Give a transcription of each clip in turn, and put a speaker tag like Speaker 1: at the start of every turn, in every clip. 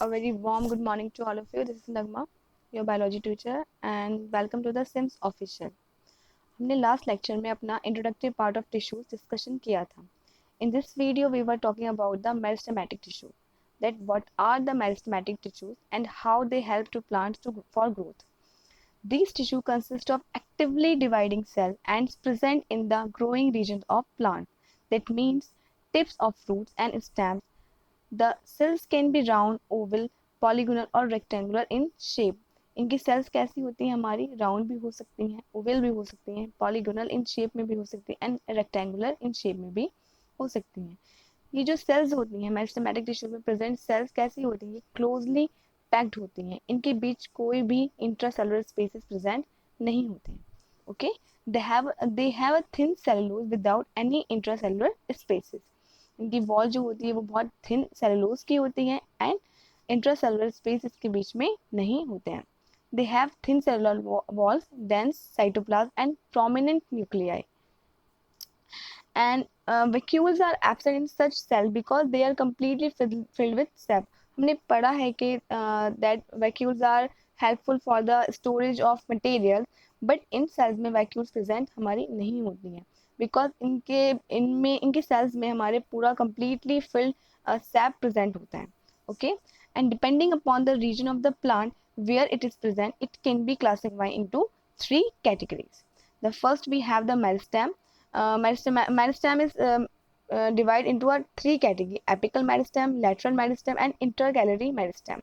Speaker 1: A very warm good morning to all of you. This is Nagma, your biology teacher, and welcome to the Sims Official. हमने last lecture में अपना introductory part of tissues discussion किया था. In this video, we were talking about the meristematic tissue. That what are the meristematic tissues and how they help to plants for growth. These tissues consist of actively dividing cells and present in the growing regions of plant. That means tips of roots and stems. The cells can be round, oval, polygonal और rectangular in shape. इनकी cells कैसी होती हैं हमारी? Round भी हो सकती हैं, ओवल भी हो सकती हैं, पॉलीगोनल इन शेप में भी हो सकती हैं एंड रेक्टेंगुलर इन शेप में भी हो सकती हैं. ये जो सेल्स होती हैं मेरिस्टेमेटिक टिश्यू में प्रेजेंट सेल्स कैसी होती हैं? क्लोजली पैक्ड होती हैं. इनके बीच कोई भी इंट्रासेलुलर स्पेसेस प्रेजेंट नहीं होते हैं. Okay, they have a thin cellulose without any intracellular spaces. इनकी वॉल जो होती है वो बहुत थिन सेलुलोज की होती है एंड इंट्रासेलुलर स्पेस इसके बीच में नहीं होते हैं. They have thin cellular walls, dense cytoplasm and prominent nuclei. And vacuoles are absent in such cell because they are completely filled with sap. हमने पढ़ा है कि that vacuoles are helpful for the storage of material, but in cells में vacuoles present हमारी नहीं होती हैं because इनके cells में हमारे पूरा completely filled sap present होता है. Okay, and depending upon the region of the plant where it is present, it can be classified into three categories. The first we have the meristem. Meristem is divided into a three category: apical meristem, lateral meristem, and intercalary meristem.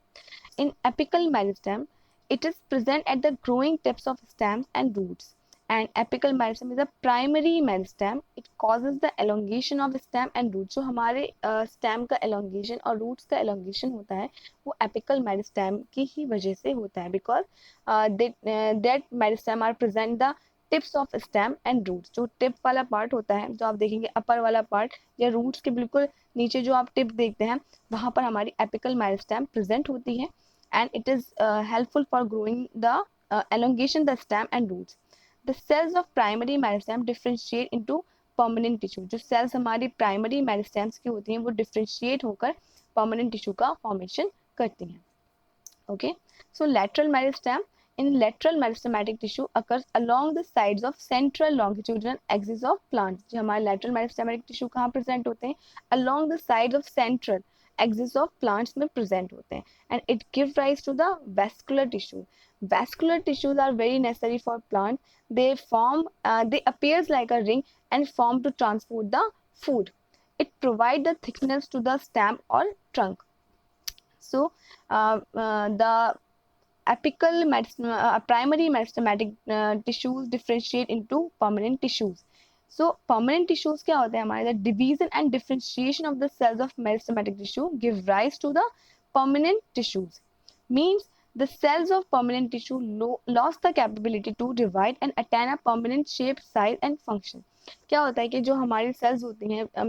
Speaker 1: In apical meristem, it is present at the growing tips of stems and roots. And apical meristem is a primary meristem. It causes the elongation of stem and roots. जो हमारे stem का elongation और roots का elongation होता है वो apical meristem की ही वजह से होता है because that meristem are present the tips of stem and roots. जो टिप वाला पार्ट होता है जो आप देखेंगे अपर वाला पार्ट या रूट्स के बिल्कुल नीचे जो आप टिप देखते हैं वहाँ पर हमारी एपिकल मेरिस्टेम प्रेजेंट होती है and it is helpful for growing the elongation the stem and roots. The cells of primary meristem differentiate into permanent tissue. जो cells हमारी primary meristems की होती हैं वो differentiate होकर permanent tissue का formation करती हैं. Okay, so lateral meristem. In lateral meristematic tissue occurs along the sides of central longitudinal axis of plants. जो हमारे lateral meristematic tissue कहाँ present होते हैं? Along the sides of central axis of plants में present होते हैं and it gives rise to the vascular tissue. Vascular tissues are very necessary for plant. They appears like a ring and form to transport the food. It provides the thickness to the stem or trunk. So the primary meristematic tissues differentiate into permanent tissues. So permanent tissues क्या होते हैं हमारे? The division and differentiation of the cells of meristematic tissue give rise to the permanent tissues. Means the cells of permanent tissue lost the capability to divide and attain a permanent shape, size and function. क्या होता है कि जो हमारी sales होती हैं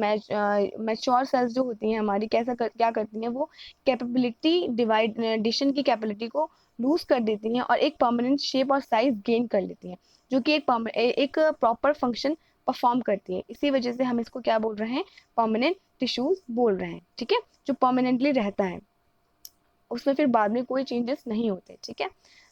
Speaker 1: mature cells जो होती हैं हमारी क्या करती हैं? वो कैपेबिलिटी डिवाइडेशन की कैपेबिलिटी को लूज कर देती हैं और एक परमानेंट शेप और साइज गेन कर लेती हैं जो कि एक प्रॉपर फंक्शन परफॉर्म करती है. इसी वजह से हम इसको क्या बोल रहे हैं? परमानेंट टिश्यूज बोल रहे हैं. ठीक है, जो परमानेंटली रहता है उसमें फिर बाद में कोई चेंजेस नहीं होते. ठीक है,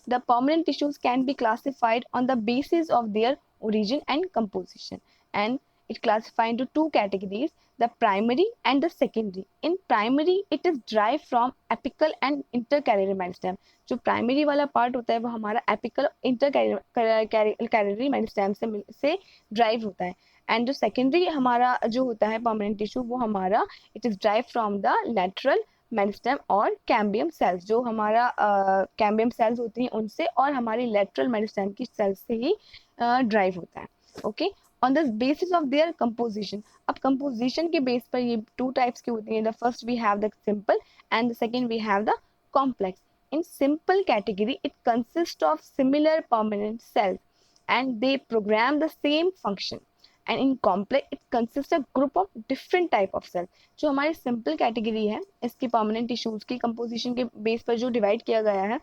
Speaker 1: the permanent tissues can be classified on the basis of there origin and composition, and it classified into two categories: the primary and the secondary. In primary it is derived from apical and intercalary meristem. जो primary वाला part होता है वो हमारा apical intercalary meristem से drive होता है and जो सेकेंडरी हमारा जो होता है परमानेंट टिश्यू वो हमारा it is drive from the lateral meristem और कैम्बियम सेल्स. जो हमारा कैम्बियम सेल्स होती हैं उनसे और हमारी लेटरल मेरिस्टेम की सेल्स से ही ड्राइव होता है. Okay, on the basis of their composition. अब कंपोजिशन के बेस पर ये टू टाइप्स की होती हैं. The first we have the simple and the second we have the complex. In simple category, it consists of similar permanent cells and they program the same function. And in complex, it consists of group of different type of cells. जो हमारी simple category है इसकी permanent tissues की composition के base पर जो divide किया गया है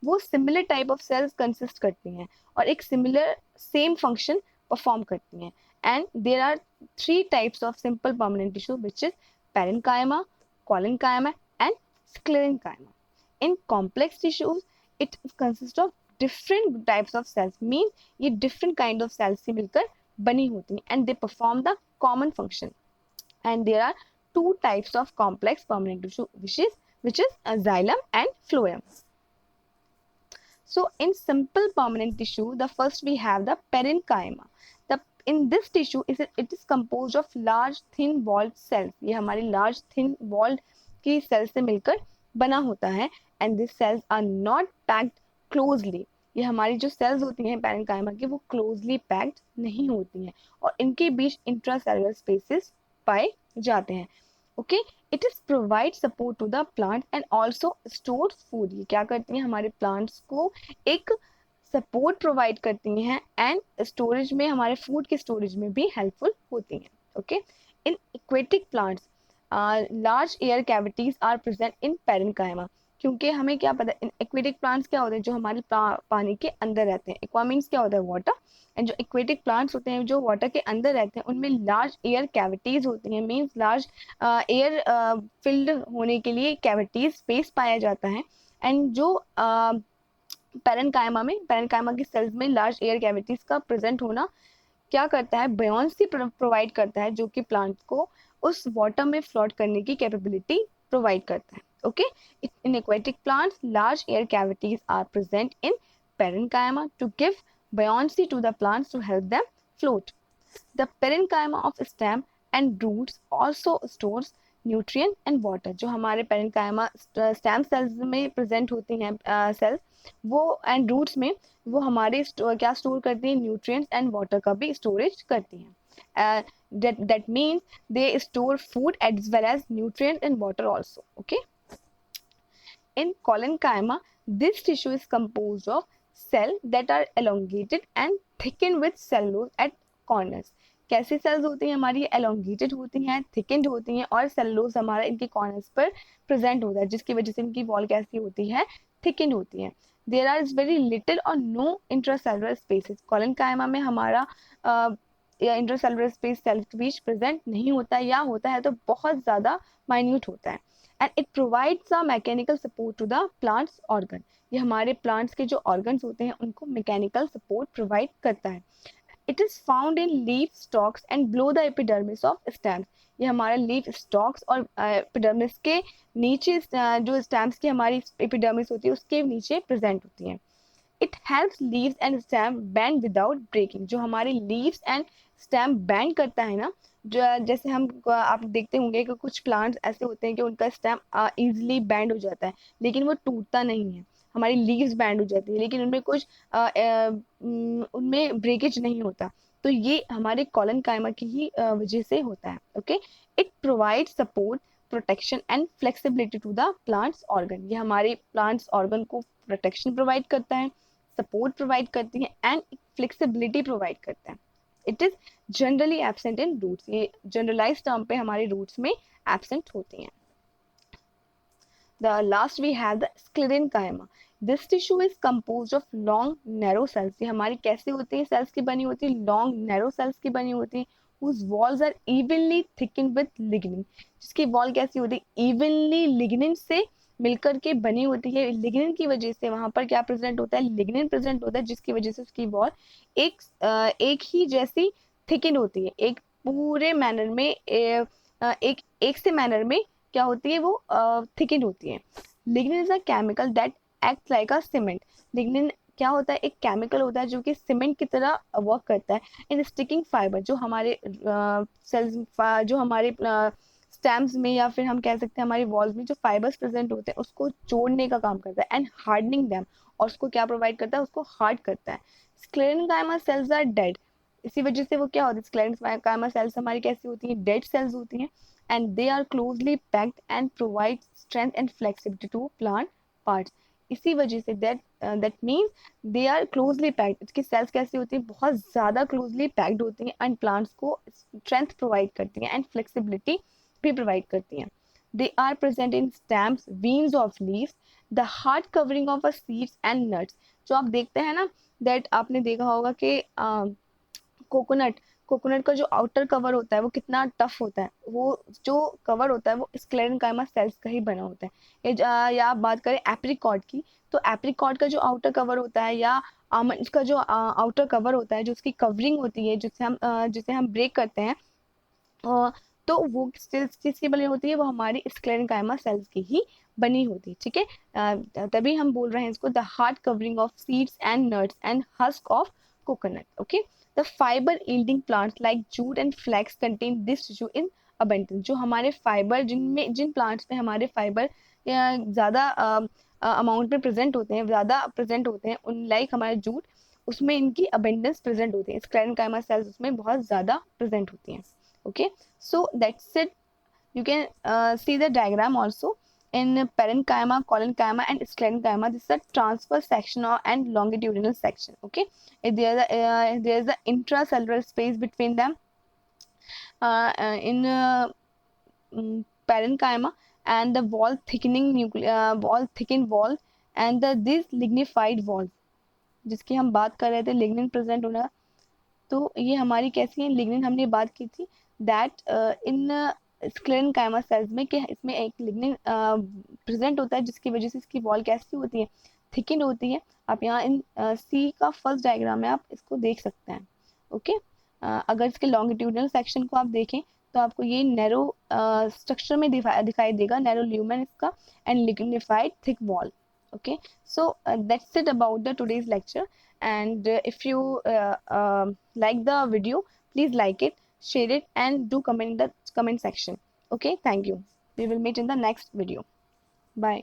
Speaker 1: वो similar type of cells consist करती हैं और एक similar same function perform करती हैं. And there are three types of simple permanent tissue which is parenchyma, collenchyma and sclerenchyma. In complex tissues, it consists of different types of cells. Means ये different kind of cells से मिलकर बनी होती हैं, and they perform the common function. And there are two types of complex permanent tissue, which is xylem and phloem. So in simple permanent tissue, the first we have the parenchyma. In this tissue, it is composed of large thin walled cells. ये हमारी large thin walled की cells से मिलकर बना होता है, and these cells are not packed closely. ये हमारी जो cells होती हैं parenchyma की, वो closely packed नहीं होती हैं, और इनके बीच intracellular spaces पाए जाते हैं. Okay, it is provide support to the plant and also store food. ये क्या करती हैं, हमारे प्लांट्स को एक सपोर्ट प्रोवाइड करती हैं, एंड स्टोरेज में, हमारे फूड के स्टोरेज में भी हेल्पफुल होती हैं. Okay, in aquatic plants large air cavities are present in parenchyma. क्योंकि हमें क्या पता है, इन एक्वेटिक प्लांट्स क्या होते हैं, जो हमारे पानी के अंदर रहते हैं. एक्वा मीन्स क्या होता है, वाटर. एंड जो एक्वेटिक प्लांट्स होते हैं जो वाटर के अंदर रहते हैं, उनमें लार्ज एयर कैविटीज होती हैं. मीन्स लार्ज एयर फिल्ड होने के लिए कैविटीज स्पेस पाया जाता है. एंड जो पेरेन्काइमा की सेल्स में लार्ज एयर कैविटीज का प्रेजेंट होना क्या करता है, बयोंसी प्रोवाइड करता है, जो कि प्लांट को उस वाटर में फ्लोट करने की कैपेबिलिटी प्रोवाइड करता है. Okay, in aquatic plants, large air cavities are present in parenchyma to give buoyancy to the plants to help them float. The parenchyma of stem and roots also stores nutrient and water. जो हमारे parenchyma stem cells में present होती हैं cells, वो and roots में वो हमारे क्या store करती हैं, nutrients and water का भी storage करती हैं. That means they store food as well as nutrients and water also. Okay. In collenchyma, this tissue is composed of cells that are elongated and thickened with cellulose at corners. कैसी sales होती हैं हमारी, elongated होती हैं, thickened होती हैं, और cellulose हमारा इनके corners पर present होता है, जिसकी वजह से इनकी wall कैसी होती है, thickened होती है. There are very little or no intracellular spaces. collenchyma में हमारा इंट्रासेलुलर स्पेस सेल के बीच प्रेजेंट नहीं होता है, या होता है तो बहुत ज़्यादा माइन्यूट होता है. And it provides a mechanical support to the plants organ. ये हमारे प्लांट्स के जो ऑर्गन्स होते हैं उनको मैकेनिकल सपोर्ट प्रोवाइड करता है. It is found in leaf stocks and below the epidermis of stems. ये हमारा लीफ स्टॉक्स और एपिडर्मिस के नीचे जो स्टेम्स की हमारी एपिडर्मिस होती है उसके नीचे प्रेजेंट होती हैं. It helps leaves and stem bend without breaking. जो हमारे लीव्स एंड स्टेम बैंड करता है ना, जो जैसे हम आप देखते होंगे कि कुछ प्लांट्स ऐसे होते हैं कि उनका स्टेम इजीली बैंड हो जाता है, लेकिन वो टूटता नहीं है. हमारी लीव्स बैंड हो जाती है, लेकिन उनमें कुछ उनमें ब्रेकेज नहीं होता. तो ये हमारे collenchyma की ही वजह से होता है. Okay, it provide support, protection and flexibility to the plants organ. ये हमारे प्लांट्स ऑर्गन को प्रोटेक्शन प्रोवाइड करता है, सपोर्ट प्रोवाइड करती है, एंड फ्लेक्सिबिलिटी प्रोवाइड करता है. It is generally absent in roots. ये जनरलाइज टर्म पे हमारे रूट्स में एब्सेंट होती हैं. The last we have the sclerenchyma. This tissue is composed of long narrow cells. ये हमारी कैसे होती है, cells की बनी होती है, long narrow cells की बनी होती है, whose walls are evenly thickened with lignin. जिसकी wall कैसी होती है, evenly lignin से मिलकर के बनी होती है. लिग्निन की वजह से वहां पर क्या प्रेजेंट होता है, लिग्निन प्रेजेंट होता है, जिसकी वजह से उसकी वॉल एक ही जैसी थिकन होती है. एक पूरे मैनर में एक से मैनर में क्या होती है, वो थिकन होती है. Lignin is a chemical that act like a cement. Lignin क्या होता है, एक केमिकल होता है जो कि सीमेंट की तरह वर्क करता है. इन स्टिकिंग फाइबर, जो हमारे सेल्स जो हमारे स्टेम्स में, या फिर हम कह सकते हैं हमारी वॉल्स में जो फाइबर्स प्रेजेंट होते हैं उसको जोड़ने का काम करता है. एंड हार्डनिंग देम, और उसको क्या प्रोवाइड करता है, उसको हार्ड करता है. Sclerenchyma cells are dead. इसी वजह से वो क्या होती है, स्क्लेरेन्काइमा सेल्स हमारी कैसी होती हैं, डेड सेल्स होती हैं. And they are closely packed and provide strength and flexibility to plant parts. इसी वजह से that means they are closely packed. इसकी सेल्स कैसी होती है, बहुत ज़्यादा क्लोजली पैक्ड होती हैं, एंड प्लांट्स को स्ट्रेंथ प्रोवाइड करती हैं एंड फ्लेक्सिबिलिटी भी प्रोवाइड करती हैं. They are present in stems, veins of leaves, the hard covering of a seeds and nuts. जो आप देखते हैं ना, दैट आपने देखा होगा कि कोकोनट कोकोनट का जो आउटर कवर होता है वो कितना टफ होता है, वो जो कवर होता है वो स्क्लेरेंकाइमा सेल्स का ही बना होता है। या आप बात करें एप्रिकॉट की, तो एप्रिकॉट का जो आउटर कवर होता है या आमंड का जो आउटर कवर होता है, जो उसकी कवरिंग होती है जिसे हम ब्रेक करते हैं, अ, तो वो किसकी बनी होती है, वो हमारी स्क्लेरेंकाइमा सेल्स की ही बनी होती है। ठीक है, तभी हम बोल रहे हैं इसको the hard covering of seeds and nuts and husk of coconut. Okay, the fibre yielding plants like jute and flax contain this tissue in abundance. जो हमारे फाइबर, जिन प्लांट्स में हमारे फाइबर ज्यादा अमाउंट में प्रेजेंट होते हैं, ज्यादा प्रेजेंट होते हैं, उन लाइक हमारे जूट, उसमें इनकी अबेंडेंस प्रेजेंट होती है, स्क्लेरेंकाइमा सेल्स उसमें बहुत ज्यादा प्रेजेंट होती हैं। Okay, so that's it. You can see the diagram also. In parenchyma, collenchyma and sclerenchyma, this is a transverse section and longitudinal section. Okay, there is a intracellular space between them. In parenchyma, and the wall thickened wall, and this lignified wall जिसकी हम बात कर रहे थे, lignin present होना, तो ये हमारी कैसी है, लिग्निन हमने बात की थी दैट इन स्क्लेरेंकाइमा सेल्स में कि इसमें एक लिग्निन प्रेजेंट होता है, जिसकी वजह से इसकी वॉल कैसी होती है, थिकन होती है। आप यहाँ इन सी का फर्स्ट डायग्राम में आप इसको देख सकते हैं। ओके, अगर इसके लॉन्गिट्यूडनल सेक्शन को आप देखें तो आपको ये नैरो स्ट्रक्चर में दिखाई देगा, नैरो ल्यूमेन इसका and lignified thick wall. Okay, so that's it about the today's lecture, and if you like the video, please like it, share it, and do comment in the comment section. Okay, thank you. We will meet in the next video. Bye.